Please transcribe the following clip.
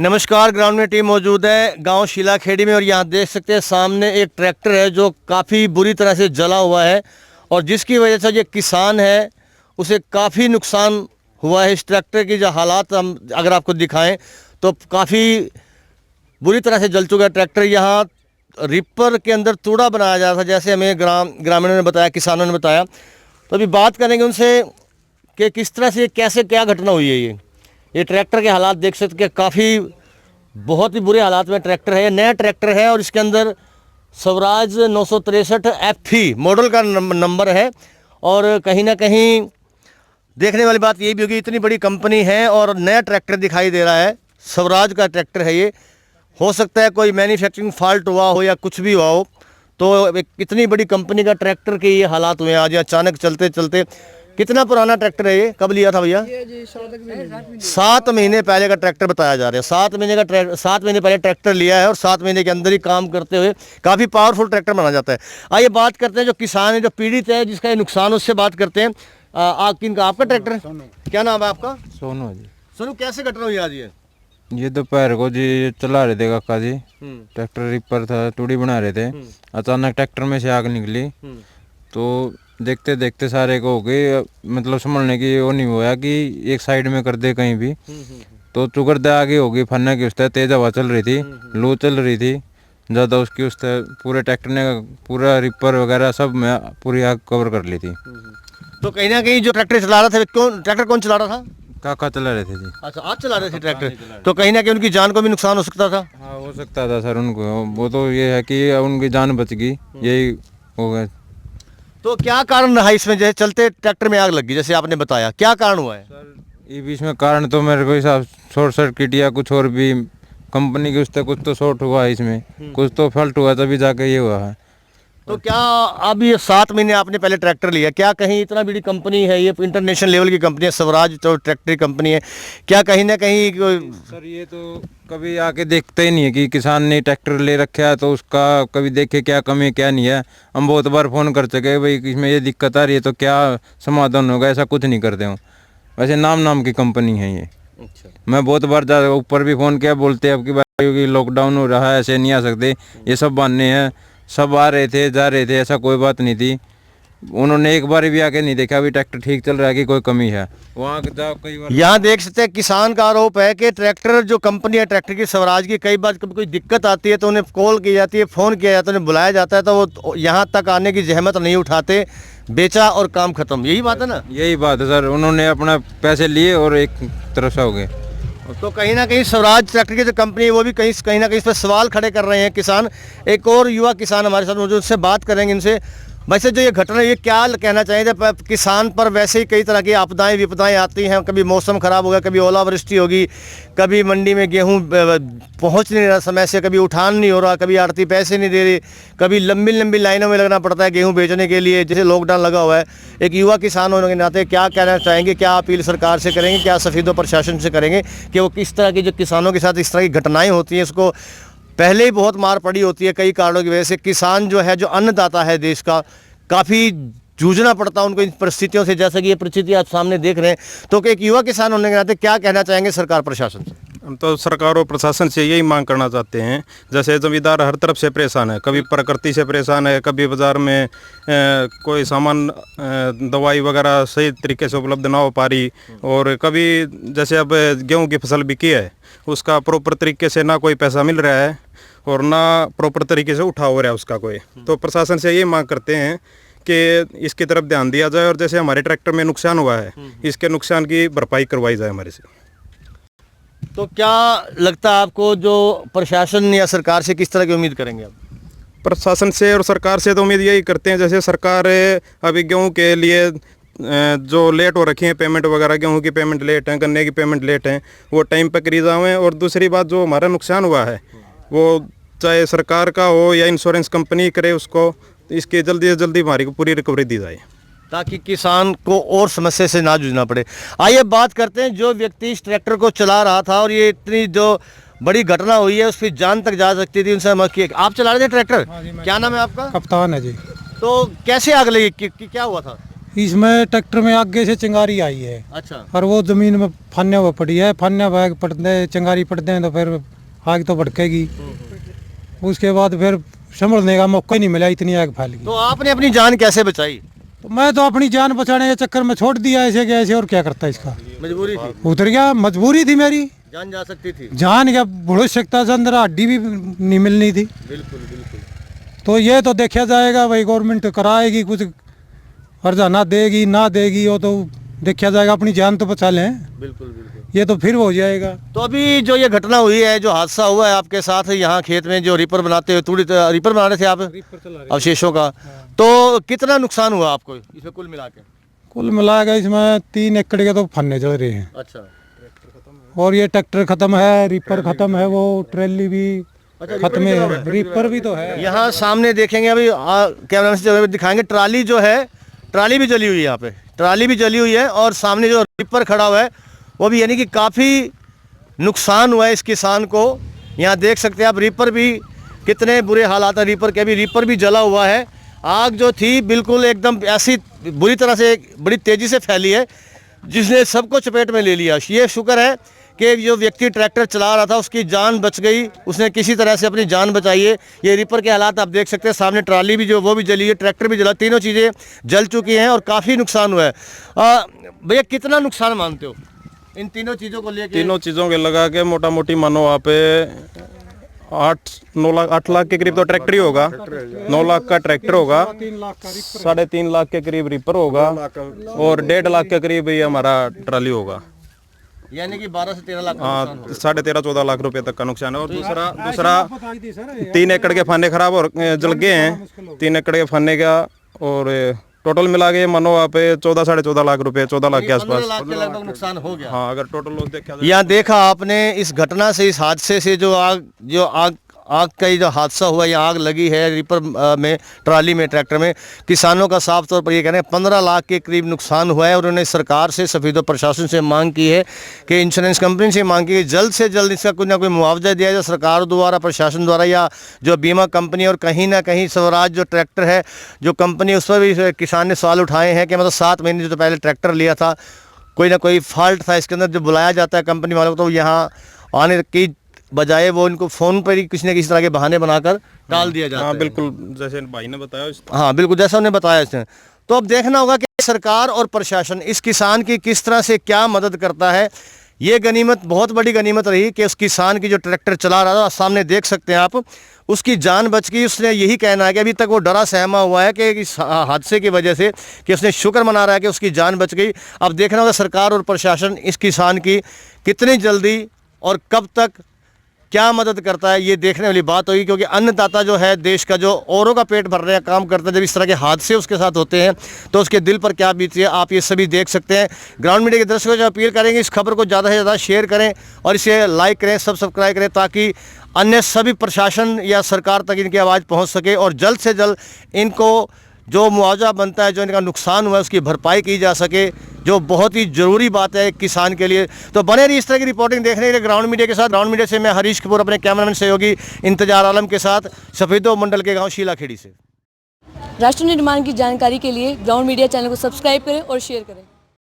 नमस्कार, ग्राउंड में टीम मौजूद है गांव शीलाखेड़ी में और यहाँ देख सकते हैं सामने एक ट्रैक्टर है जो काफ़ी बुरी तरह से जला हुआ है और जिसकी वजह से ये किसान है उसे काफ़ी नुकसान हुआ है। इस ट्रैक्टर की जो हालात हम अगर आपको दिखाएं तो काफ़ी बुरी तरह से जल चुका है ट्रैक्टर। यहाँ रिपर के अंदर तूड़ा बनाया जा रहा था, जैसे हमें ग्रामीणों ने बताया, किसानों ने बताया। तो अभी बात करेंगे उनसे कि किस तरह से कैसे क्या घटना हुई है। ये ट्रैक्टर के हालात देख सकते हैं, काफ़ी बहुत ही बुरे हालात में ट्रैक्टर है। नया ट्रैक्टर है और इसके अंदर स्वराज 963 FE मॉडल का नंबर है। और कहीं ना कहीं देखने वाली बात यही भी होगी, इतनी बड़ी कंपनी है और नया ट्रैक्टर दिखाई दे रहा है। स्वराज का ट्रैक्टर है ये। हो सकता है कोई मैन्युफैक्चरिंग फॉल्ट हुआ हो या कुछ भी हुआ हो। तो एक इतनी बड़ी कंपनी का ट्रैक्टर के ये हालात हुए आज अचानक चलते चलते। कितना पुराना ट्रैक्टर है ये? कब लिया था भैया? 7 महीने पहले का ट्रैक्टर बताया जा रहा है। 7 महीने पहले ट्रैक्टर लिया है और 7 महीने के अंदर ही काम करते हुए काफ़ी पावरफुल ट्रैक्टर बना जाता है। आइए बात करते हैं जो किसान है, जो पीड़ित है, जिसका ये नुकसान, उससे बात करते हैं। आपका ट्रैक्टर क्या नाम है आपका? सोनू जी। सोनू, कैसे घटना हुई आज ये दोपहर को जी चला रहे थे काका जी, ट्रैक्टर रिपर था, तूड़ी बना रहे थे। अचानक ट्रैक्टर में से आग निकली तो देखते देखते सारे को हो गई, मतलब संभलने की वो नहीं हुआ कि एक साइड में कर दे कहीं भी। तो चुकर आगे हो गई, फन्ना की उससे तेज हवा चल रही थी, लो चल रही थी ज़्यादा, उसकी उससे पूरे ट्रैक्टर ने पूरा रिपर वगैरह सब में पूरी आग कवर कर ली थी। तो कहीं ना कहीं जो ट्रैक्टर चला रहा था, ट्रैक्टर कौन चला रहा था? काका चला रहे थे जी। अच्छा, आप चला रहे थे ट्रैक्टर, तो कहीं ना कहीं उनकी जान को भी नुकसान हो सकता था। हाँ, हो सकता था सर उनको। वो तो ये है कि उनकी जान बच गई, यही हो गया। तो क्या कारण रहा इसमें, जैसे चलते ट्रैक्टर में आग लगी जैसे आपने बताया, क्या कारण हुआ है? सर ये बीच में कारण तो मेरे को हिसाब शॉर्ट सर्किट या कुछ और भी कंपनी की उससे कुछ तो शॉर्ट हुआ है, इसमें कुछ तो फॉल्ट हुआ तभी जाके ये हुआ है। तो क्या अब ये 7 महीने आपने पहले ट्रैक्टर लिया, क्या कहीं इतना बड़ी कंपनी है ये, इंटरनेशनल लेवल की कंपनी है स्वराज, तो ट्रैक्टर कंपनी है, क्या कहीं ना कहीं सर ये तो कभी आके देखते ही नहीं है कि किसान ने ट्रैक्टर ले रखा है तो उसका कभी देखे क्या कमी है क्या नहीं है। हम बहुत बार फ़ोन कर चुके भाई इसमें ये दिक्कत आ रही है तो क्या समाधान होगा, ऐसा कुछ नहीं करते हूँ। वैसे नाम की कंपनी है ये। अच्छा। मैं बहुत बार ऊपर भी फ़ोन किया, बोलते हैं अब की बार क्योंकि लॉकडाउन हो रहा है ऐसे नहीं आ सकते, ये सब बहाने हैं। सब आ रहे थे जा रहे थे, ऐसा कोई बात नहीं थी। उन्होंने एक बार भी आके नहीं देखा अभी ट्रैक्टर ठीक चल रहा है कि कोई कमी है। वहाँ जाओ कई बार, यहाँ देख सकते हैं किसान का आरोप है कि ट्रैक्टर जो कंपनी है ट्रैक्टर की स्वराज की, कई बार कभी कोई दिक्कत आती है तो उन्हें कॉल की जाती है, फ़ोन किया जाता है, उन्हें बुलाया जाता है तो वो यहाँ तक आने की जहमत नहीं उठाते, बेचा और काम खत्म। यही बात है ना? यही बात है सर, उन्होंने अपना पैसे लिए और एक तरफ से हो गए। तो कहीं ना कहीं स्वराज ट्रैक्टर की जो कंपनी है वो भी कहीं ना कहीं इस पर सवाल खड़े कर रहे हैं किसान। एक और युवा किसान हमारे साथ मौजूद, उससे बात करेंगे इनसे। वैसे जो ये घटना, ये क्या कहना चाहेंगे किसान पर? वैसे ही कई तरह की आपदाएं विपदाएं आती हैं, कभी मौसम ख़राब होगा, कभी ओलावृष्टि होगी, कभी मंडी में गेहूं पहुंच नहीं रहा समय से, कभी उठान नहीं हो रहा, कभी आड़ती पैसे नहीं दे रही, कभी लंबी लंबी लाइनों में लगना पड़ता है गेहूं बेचने के लिए, जैसे लॉकडाउन लगा हुआ है। एक युवा किसान होने के नाते क्या कहना चाहेंगे, क्या अपील सरकार से करेंगे, क्या सफीदों प्रशासन से करेंगे कि वो किस तरह की जो किसानों के साथ इस तरह की घटनाएँ होती हैं, इसको पहले ही बहुत मार पड़ी होती है कई कारणों की वजह से। किसान जो है, जो अन्नदाता है देश का, काफ़ी जूझना पड़ता है उनको इन परिस्थितियों से, जैसे कि ये परिस्थिति आप सामने देख रहे हैं। तो एक युवा किसान होने के नाते क्या कहना चाहेंगे सरकार प्रशासन से? हम तो सरकार और प्रशासन से यही मांग करना चाहते हैं, जैसे जमींदार हर तरफ से परेशान है, कभी प्रकृति से परेशान है, कभी बाज़ार में कोई सामान दवाई वगैरह सही तरीके से उपलब्ध ना हो पा रही, और कभी जैसे अब गेहूं की फसल बिकी है उसका प्रॉपर तरीके से ना कोई पैसा मिल रहा है और ना प्रॉपर तरीके से उठा हो रहा है उसका कोई। तो प्रशासन से ये मांग करते हैं कि इसकी तरफ ध्यान दिया जाए और जैसे हमारे ट्रैक्टर में नुकसान हुआ है इसके नुकसान की भरपाई करवाई जाए हमारे से। तो क्या लगता है आपको, जो प्रशासन या सरकार से किस तरह की उम्मीद करेंगे आप? प्रशासन से और सरकार से तो उम्मीद यही करते हैं, जैसे सरकार अभी गेहूं के लिए जो लेट हो रखी है पेमेंट वगैरह, गेहूं की पेमेंट लेट है, गन्ने की पेमेंट लेट है, वो टाइम पर करी जाएँ। और दूसरी बात, जो हमारा नुकसान हुआ है वो चाहे सरकार का हो या इंश्योरेंस कंपनी करे, उसको इसकी जल्दी से जल्दी हमारी को पूरी रिकवरी दी जाए ताकि किसान को और समस्या से ना जूझना पड़े। आइए बात करते हैं जो व्यक्ति इस ट्रैक्टर को चला रहा था और ये इतनी जो बड़ी घटना हुई है उसकी जान तक जा सकती थी, उनसे हम आप चला रहे थे ट्रैक्टर? क्या नाम है आपका? कप्तान है जी। तो कैसे आग लगी, क्या हुआ था? इसमें ट्रैक्टर में आगे से चिंगारी आई है अच्छा। और वो जमीन में फान्या हुआ पड़ी है। फान्या बैग पड़ते चिंगारी पड़ते हैं तो फिर आग तो भड़केगी। उसके बाद फिर संभलने का मौका ही नहीं मिला, इतनी आग फैल गई। तो आपने अपनी जान कैसे बचाई? तो मैं तो अपनी जान बचाने के चक्कर में छोड़ दिया ऐसे के ऐसे, और क्या करता इसका। मजबूरी थी, उतर गया, मजबूरी थी मेरी। जान जा सकती थी। जान क्या भुड़स सकता था, अंदर हड्डी भी नहीं मिलनी थी। बिल्कुल बिल्कुल। तो ये तो देखा जाएगा भाई, गवर्नमेंट कराएगी कुछ, हर्जाना देगी ना देगी वो तो देखा जाएगा। अपनी जान तो बचा लें, बिल्कुल बिल्कुल। ये तो फिर हो जाएगा। तो अभी जो ये घटना हुई है, जो हादसा हुआ है आपके साथ यहाँ खेत में, जो रीपर बनाते हुए रीपर बना रहे थे आप अवशेषों का, तो कितना नुकसान हुआ आपको इसमें कुल मिला के? कुल मिलाकर इसमें 3 एकड़ के तो फन्ने चल रहे हैं। अच्छा। और ये ट्रैक्टर खत्म है, रीपर खत्म है, वो ट्रेली भी खत्म है, रीपर भी तो है। यहाँ सामने देखेंगे अभी कैमरा से दिखाएंगे, ट्राली जो है, ट्राली भी जली हुई है। यहाँ पे ट्राली भी जली हुई है और सामने जो रीपर खड़ा हुआ है वो भी, यानी कि काफ़ी नुकसान हुआ है इस किसान को। यहाँ देख सकते हैं आप, रीपर भी कितने बुरे हालात है रीपर के। अभी रीपर भी जला हुआ है। आग जो थी बिल्कुल एकदम ऐसी बुरी तरह से बड़ी तेज़ी से फैली है जिसने सबको चपेट में ले लिया। ये शुक्र है कि जो व्यक्ति ट्रैक्टर चला रहा था उसकी जान बच गई, उसने किसी तरह से अपनी जान बचाई है। ये रीपर के हालात आप देख सकते हैं, सामने ट्राली भी जो वो भी जली है, ट्रैक्टर भी जला, तीनों चीज़ें जल चुकी हैं और काफ़ी नुकसान हुआ है। भैया कितना नुकसान मानते हो इन तीनों चीज़ों को लेकर? तीनों चीज़ों के लगा के मोटा मोटी मानो वहाँ पे 8 लाख के करीब तो ट्रैक्टर ही होगा। 9 लाख का ट्रैक्टर होगा, 3.5 लाख के करीब रीपर होगा और 1.5 लाख के करीब ये हमारा ट्राली होगा। यानी कि 12 से 13 लाख का नुकसान हाँ, 13.5-14 लाख रुपए तक का नुकसान है। और दूसरा 3 एकड़ के फाने खराब और जल गए हैं, 3 एकड़ के फाने का, और टोटल मिला के मानो आप 14-14.5 लाख रुपए, 14 लाख के आसपास 15 लाख के लगभग नुकसान हो गया। हाँ, अगर टोटल लोग देखा जाए। यहाँ देखा आपने इस घटना से, इस हादसे से, जो आग का ये जो हादसा हुआ, ये आग लगी है रीपर में, ट्राली में, ट्रैक्टर में, किसानों का साफ तौर पर ये कह रहे हैं 15 लाख के करीब नुकसान हुआ है। और उन्होंने सरकार से, सफीदो प्रशासन से मांग की है कि इंश्योरेंस कंपनी से मांग की है जल्द से जल्द इसका कुछ ना कोई मुआवजा दिया जाए, सरकार द्वारा, प्रशासन द्वारा, या जो बीमा कंपनी, और कहीं ना कहीं स्वराज जो ट्रैक्टर है जो कंपनी, उस पर भी किसान ने सवाल उठाए हैं कि मतलब 7 महीने जो पहले ट्रैक्टर लिया था, कोई ना कोई फॉल्ट था इसके अंदर। जो बुलाया जाता है कंपनी वालों को तो यहाँ आने की बजाय वो इनको फ़ोन पर ही किसी न किसी तरह के बहाने बनाकर टाल दिया जाता है। हाँ बिल्कुल, जैसे भाई ने बताया। हाँ बिल्कुल, जैसा उन्होंने बताया इसने। तो अब देखना होगा कि सरकार और प्रशासन इस किसान की किस तरह से क्या मदद करता है। ये गनीमत, बहुत बड़ी गनीमत रही कि उस किसान की जो ट्रैक्टर चला रहा था, सामने देख सकते हैं आप, उसकी जान बच गई। उसने यही कहना है कि अभी तक वो डरा सहमा हुआ है कि इस हादसे की वजह से, कि उसने शुक्र मना रहा है कि उसकी जान बच गई। अब देखना होगा सरकार और प्रशासन इस किसान की कितनी जल्दी और कब तक क्या मदद करता है, ये देखने वाली बात होगी। क्योंकि अन्नदाता जो है देश का, जो औरों का पेट भरने का काम करता है, जब इस तरह के हादसे उसके साथ होते हैं तो उसके दिल पर क्या बीतती है, आप ये सभी देख सकते हैं। ग्राउंड मीडिया के दर्शकों से अपील करेंगे, इस खबर को ज़्यादा से ज़्यादा शेयर करें और इसे लाइक करें, सब्सक्राइब करें, ताकि अन्य सभी प्रशासन या सरकार तक इनकी आवाज़ पहुँच सके और जल्द से जल्द इनको जो मुआवजा बनता है, जो इनका नुकसान हुआ है, उसकी भरपाई की जा सके, जो बहुत ही ज़रूरी बात है किसान के लिए। तो बने रही इस तरह की रिपोर्टिंग देखने के लिए ग्राउंड मीडिया के साथ। ग्राउंड मीडिया से मैं हरीश कपूर अपने कैमरामैन सहयोगी इंतजार आलम के साथ, सफेदो मंडल के गांव शीलाखेड़ी से। राष्ट्र निर्माण की जानकारी के लिए ग्राउंड मीडिया चैनल को सब्सक्राइब करें और शेयर करें।